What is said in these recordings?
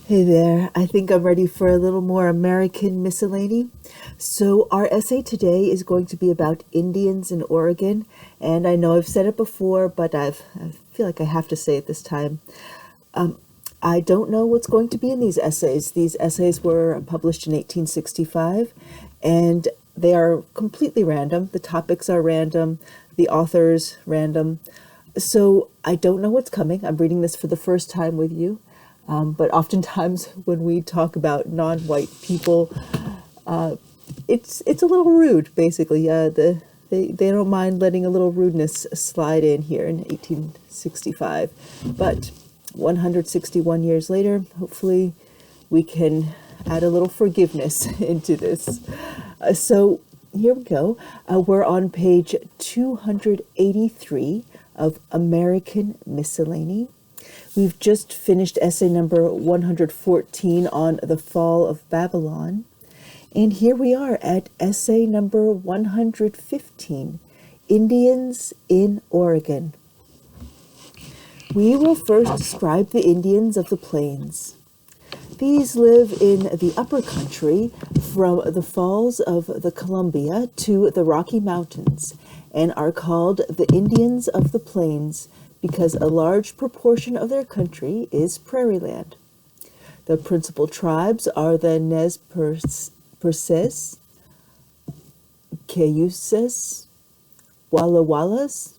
Hey there, I think I'm ready for a little more American miscellany. So, our essay today is going to be about Indians in Oregon, and I know I've said it before, but I feel like I have to say it this time. I don't know what's going to be in these essays. These essays were published in 1865, and they are completely random. The topics are random, the authors random. So I don't know what's coming. I'm reading this for the first time with you. But oftentimes when we talk about non-white people, it's a little rude, basically. They don't mind letting a little rudeness slide in here in 1865. But 161 years later, hopefully we can add a little forgiveness into this. So here we go. We're on page 283 of American Miscellany. We've just finished essay number 114 on the fall of Babylon. And here we are at essay number 115, Indians in Oregon. We will first describe the Indians of the plains. These live in the upper country from the falls of the Columbia to the Rocky Mountains and are called the Indians of the plains because a large proportion of their country is prairie land. The principal tribes are the Nez Perces, Cayuses, Walla Wallas,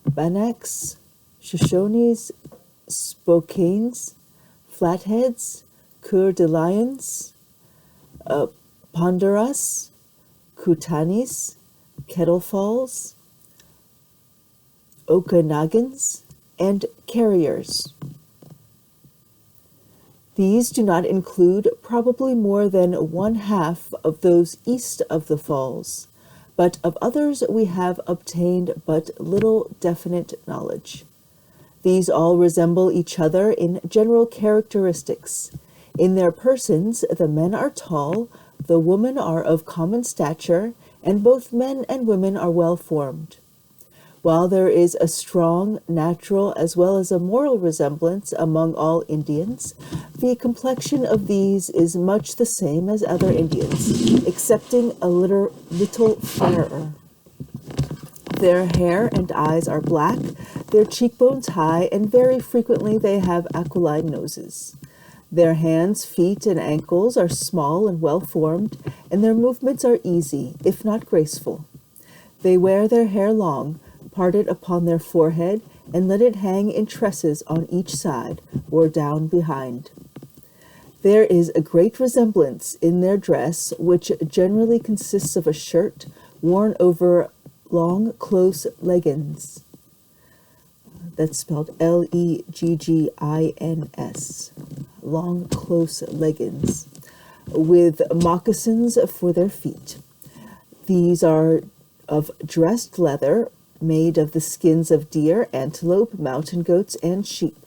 Bannocks, Shoshones, Spokanes, Flatheads, Coeur de Lions, Ponderas, Kootanis, Kettle Falls, Okanagans, and Carriers. These do not include probably more than one half of those east of the falls, but of others we have obtained but little definite knowledge. These all resemble each other in general characteristics. In their persons, the men are tall, the women are of common stature, and both men and women are well formed. While there is a strong natural as well as a moral resemblance among all Indians, the complexion of these is much the same as other Indians, excepting a little fairer. Their hair and eyes are black, their cheekbones high, and very frequently they have aquiline noses. Their hands, feet, and ankles are small and well formed, and their movements are easy, if not graceful. They wear their hair long, parted upon their forehead, and let it hang in tresses on each side, or down behind. There is a great resemblance in their dress, which generally consists of a shirt worn over long, close leggings. That's spelled Leggins. Long, close leggings, with moccasins for their feet. These are of dressed leather, made of the skins of deer, antelope, mountain goats, and sheep,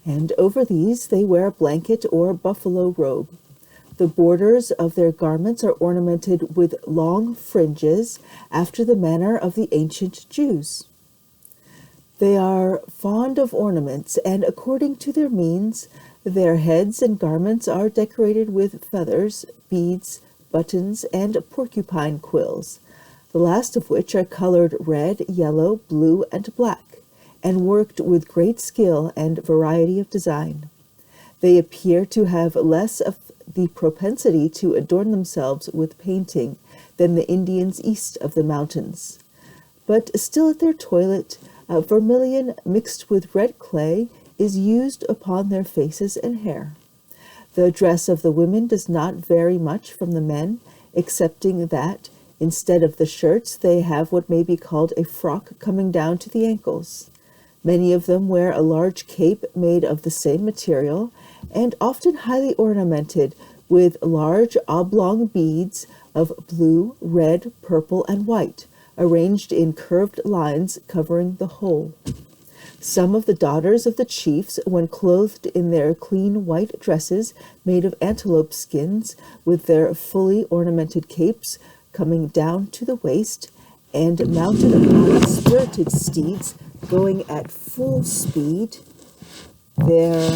and over these they wear a blanket or buffalo robe. The borders of their garments are ornamented with long fringes after the manner of the ancient Jews. They are fond of ornaments, and according to their means, their heads and garments are decorated with feathers, beads, buttons, and porcupine quills, the last of which are colored red, yellow, blue, and black, and worked with great skill and variety of design. They appear to have less of the propensity to adorn themselves with painting than the Indians east of the mountains. But still at their toilet, vermilion mixed with red clay is used upon their faces and hair. The dress of the women does not vary much from the men, excepting that, instead of the shirts, they have what may be called a frock coming down to the ankles. Many of them wear a large cape made of the same material, and often highly ornamented with large oblong beads of blue, red, purple, and white, arranged in curved lines covering the whole. Some of the daughters of the chiefs, when clothed in their clean white dresses made of antelope skins, with their fully ornamented capes coming down to the waist, and mounted upon spirited steeds going at full speed, their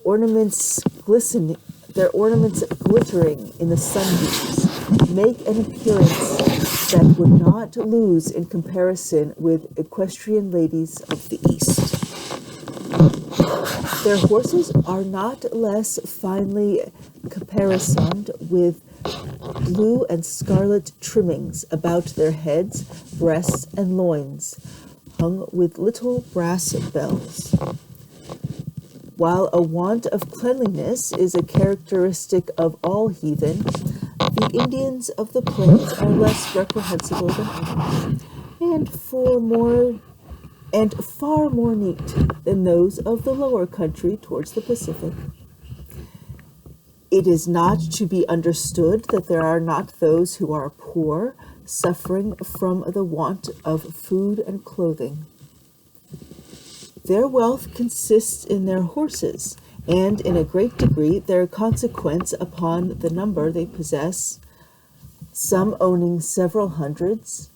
ornaments glistening, glittering in the sunbeams, make an appearance that would not lose in comparison with equestrian ladies of the East. Their horses are not less finely caparisoned with blue and scarlet trimmings about their heads, breasts, and loins, hung with little brass bells. While a want of cleanliness is a characteristic of all heathen, the Indians of the plains are less reprehensible than others, and far more neat than those of the lower country towards the Pacific. It is not to be understood that there are not those who are poor, suffering from the want of food and clothing. Their wealth consists in their horses, and in a great degree their consequence upon the number they possess, some owning several hundreds,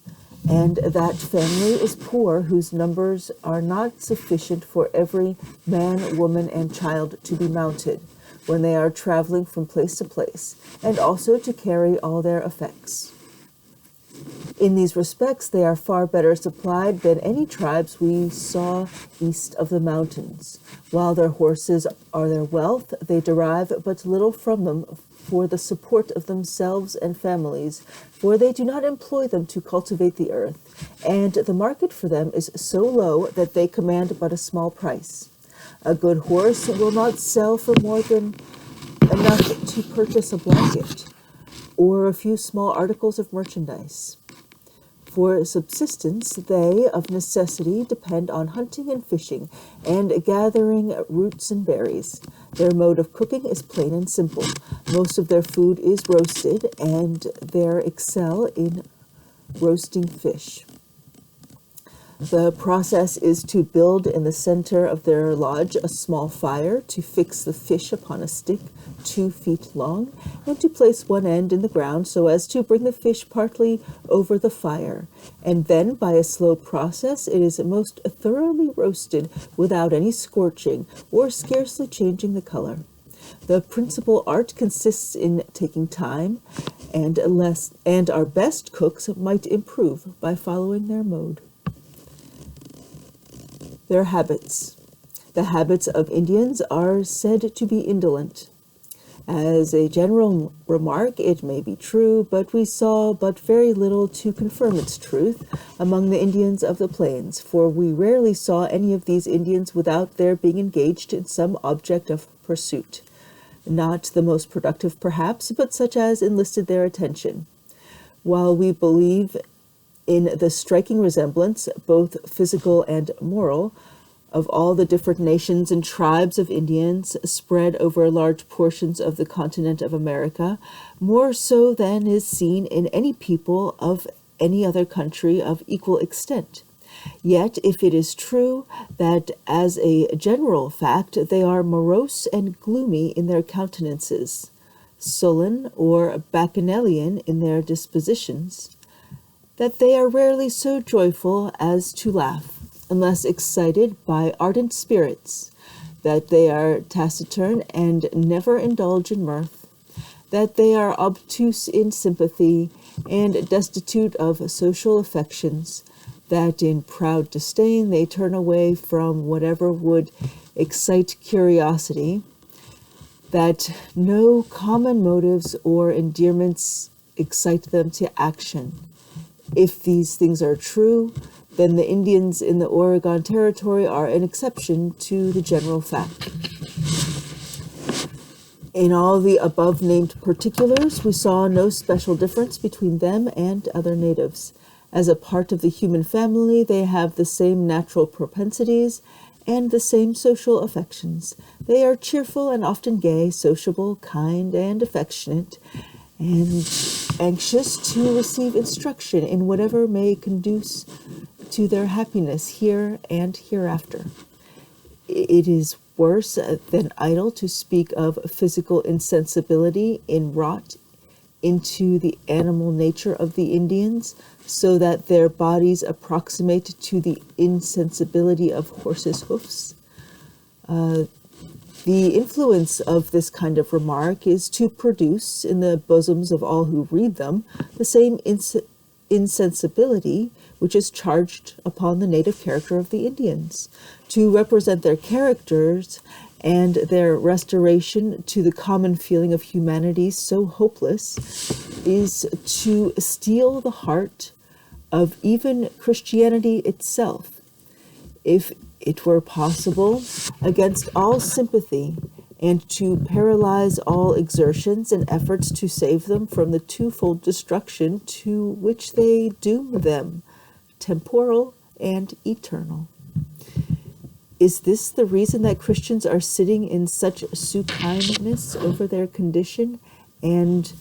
and that family is poor whose numbers are not sufficient for every man, woman, and child to be mounted when they are traveling from place to place, and also to carry all their effects. In these respects, they are far better supplied than any tribes we saw east of the mountains. While their horses are their wealth, they derive but little from them for the support of themselves and families, for they do not employ them to cultivate the earth, and the market for them is so low that they command but a small price. A good horse will not sell for more than enough to purchase a blanket or a few small articles of merchandise. For subsistence, they of necessity depend on hunting and fishing and gathering roots and berries. Their mode of cooking is plain and simple. Most of their food is roasted, and they excel in roasting fish. The process is to build in the center of their lodge a small fire, to fix the fish upon a stick 2 feet long, and to place one end in the ground so as to bring the fish partly over the fire. And then, by a slow process, it is most thoroughly roasted without any scorching or scarcely changing the color. The principal art consists in taking time, and our best cooks might improve by following their mode. Their habits. The habits of Indians are said to be indolent. As a general remark, it may be true, but we saw but very little to confirm its truth among the Indians of the plains, for we rarely saw any of these Indians without their being engaged in some object of pursuit. Not the most productive, perhaps, but such as enlisted their attention. While we believe in the striking resemblance, both physical and moral, of all the different nations and tribes of Indians spread over large portions of the continent of America, more so than is seen in any people of any other country of equal extent. Yet, if it is true that, as a general fact, they are morose and gloomy in their countenances, sullen or bacchanalian in their dispositions, that they are rarely so joyful as to laugh, unless excited by ardent spirits, that they are taciturn and never indulge in mirth, that they are obtuse in sympathy and destitute of social affections, that in proud disdain they turn away from whatever would excite curiosity, that no common motives or endearments excite them to action. If these things are true, then the Indians in the Oregon Territory are an exception to the general fact. In all the above-named particulars, we saw no special difference between them and other natives. As a part of the human family, they have the same natural propensities and the same social affections. They are cheerful and often gay, sociable, kind, and affectionate, and anxious to receive instruction in whatever may conduce to their happiness here and hereafter. It is worse than idle to speak of physical insensibility inwrought into the animal nature of the Indians, so that their bodies approximate to the insensibility of horses' hoofs. The influence of this kind of remark is to produce in the bosoms of all who read them the same insensibility which is charged upon the native character of the Indians. To represent their characters and their restoration to the common feeling of humanity so hopeless is to steal the heart of even Christianity itself, if it were possible, against all sympathy, and to paralyze all exertions and efforts to save them from the twofold destruction to which they doom them, temporal and eternal. Is this the reason that Christians are sitting in such supineness over their condition, and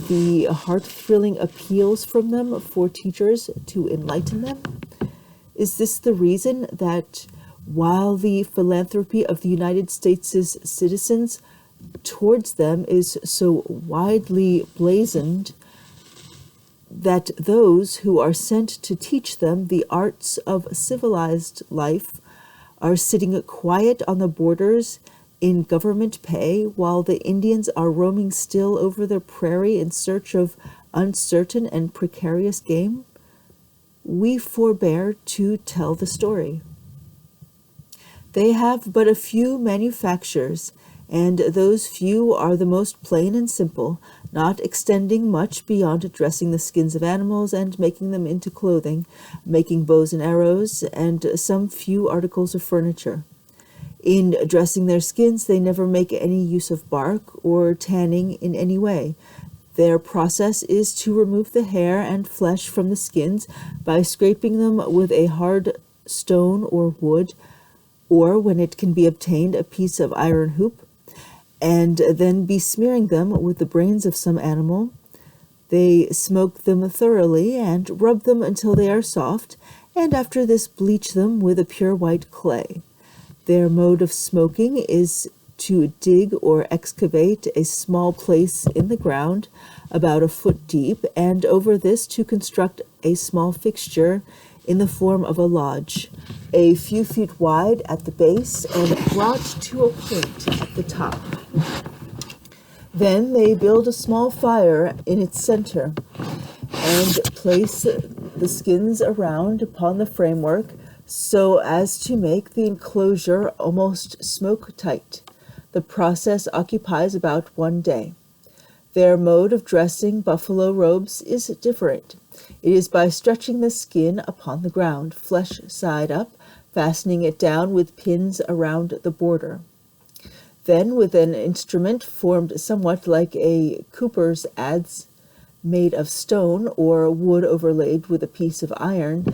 the heart-thrilling appeals from them for teachers to enlighten them? Is this the reason that while the philanthropy of the United States' citizens towards them is so widely blazoned, that those who are sent to teach them the arts of civilized life are sitting quiet on the borders in government pay, while the Indians are roaming still over the prairie in search of uncertain and precarious game? We forbear to tell the story. They have but a few manufactures, and those few are the most plain and simple, not extending much beyond dressing the skins of animals and making them into clothing, making bows and arrows, and some few articles of furniture. In dressing their skins, they never make any use of bark or tanning in any way. Their process is to remove the hair and flesh from the skins by scraping them with a hard stone or wood, or, when it can be obtained, a piece of iron hoop, and then besmearing them with the brains of some animal. They smoke them thoroughly and rub them until they are soft, and after this bleach them with a pure white clay. Their mode of smoking is to dig or excavate a small place in the ground about a foot deep, and over this to construct a small fixture in the form of a lodge, a few feet wide at the base and brought to a point at the top. Then they build a small fire in its center and place the skins around upon the framework so as to make the enclosure almost smoke-tight. The process occupies about 1 day. Their mode of dressing buffalo robes is different. It is by stretching the skin upon the ground, flesh side up, fastening it down with pins around the border. Then, with an instrument formed somewhat like a cooper's adze, made of stone or wood overlaid with a piece of iron,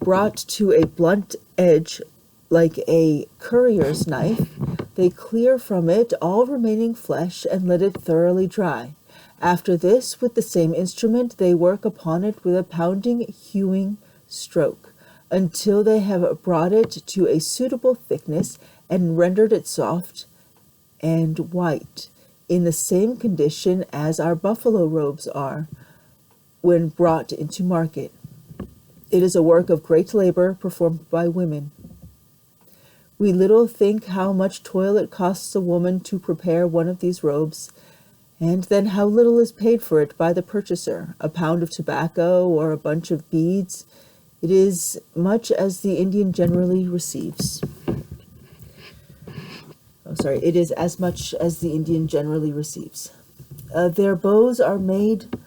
brought to a blunt edge like a currier's knife, they clear from it all remaining flesh and let it thoroughly dry. After this, with the same instrument, they work upon it with a pounding, hewing stroke, until they have brought it to a suitable thickness and rendered it soft and white, in the same condition as our buffalo robes are when brought into market. It is a work of great labor performed by women. We little think how much toil it costs a woman to prepare one of these robes, and then how little is paid for it by the purchaser, a pound of tobacco or a bunch of beads. It is much as the Indian generally receives. It is as much as the Indian generally receives. Their bows are made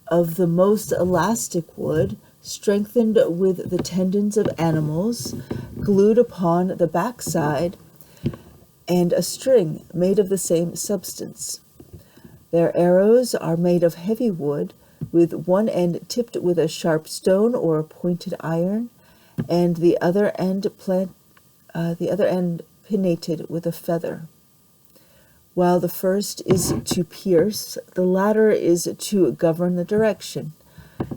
of the most elastic wood, strengthened with the tendons of animals, glued upon the backside, and a string made of the same substance. Their arrows are made of heavy wood, with one end tipped with a sharp stone or a pointed iron, and the other end pinnated with a feather. While the first is to pierce, the latter is to govern the direction.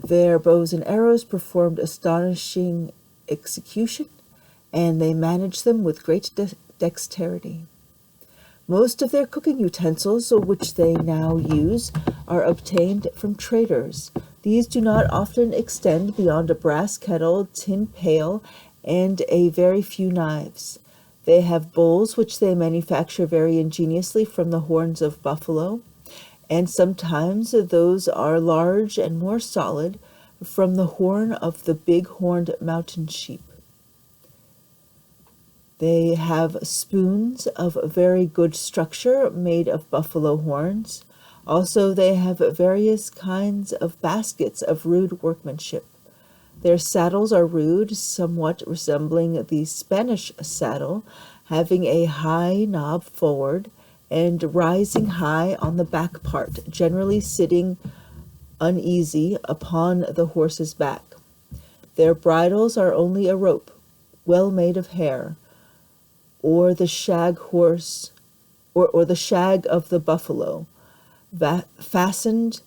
Their bows and arrows performed astonishing execution, and they manage them with great dexterity. Most of their cooking utensils, which they now use, are obtained from traders. These do not often extend beyond a brass kettle, tin pail, and a very few knives. They have bowls which they manufacture very ingeniously from the horns of buffalo, and sometimes those are large and more solid from the horn of the big-horned mountain sheep. They have spoons of very good structure made of buffalo horns. Also, they have various kinds of baskets of rude workmanship. Their saddles are rude, somewhat resembling the Spanish saddle, having a high knob forward and rising high on the back part, generally sitting uneasy upon the horse's back. Their bridles are only a rope, well made of hair, or the shag horse, or the shag of the buffalo, fastened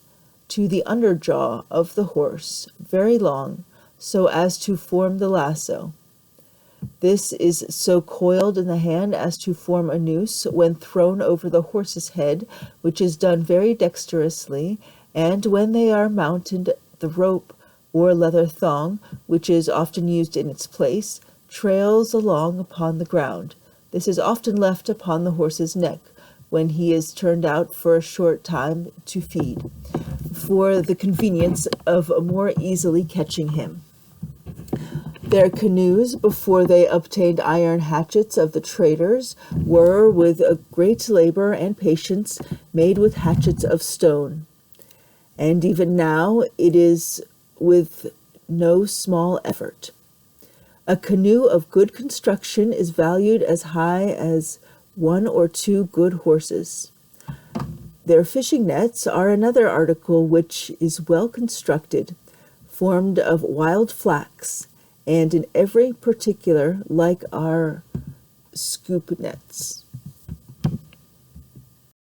to the under jaw of the horse, very long, so as to form the lasso. This is so coiled in the hand as to form a noose when thrown over the horse's head, which is done very dexterously, and when they are mounted, the rope or leather thong, which is often used in its place, trails along upon the ground. This is often left upon the horse's neck when he is turned out for a short time to feed, for the convenience of more easily catching him. Their canoes, before they obtained iron hatchets of the traders, were, with a great labor and patience, made with hatchets of stone. And even now it is with no small effort. A canoe of good construction is valued as high as 1 or 2 good horses. Their fishing nets are another article which is well constructed, formed of wild flax, and in every particular like our scoop nets.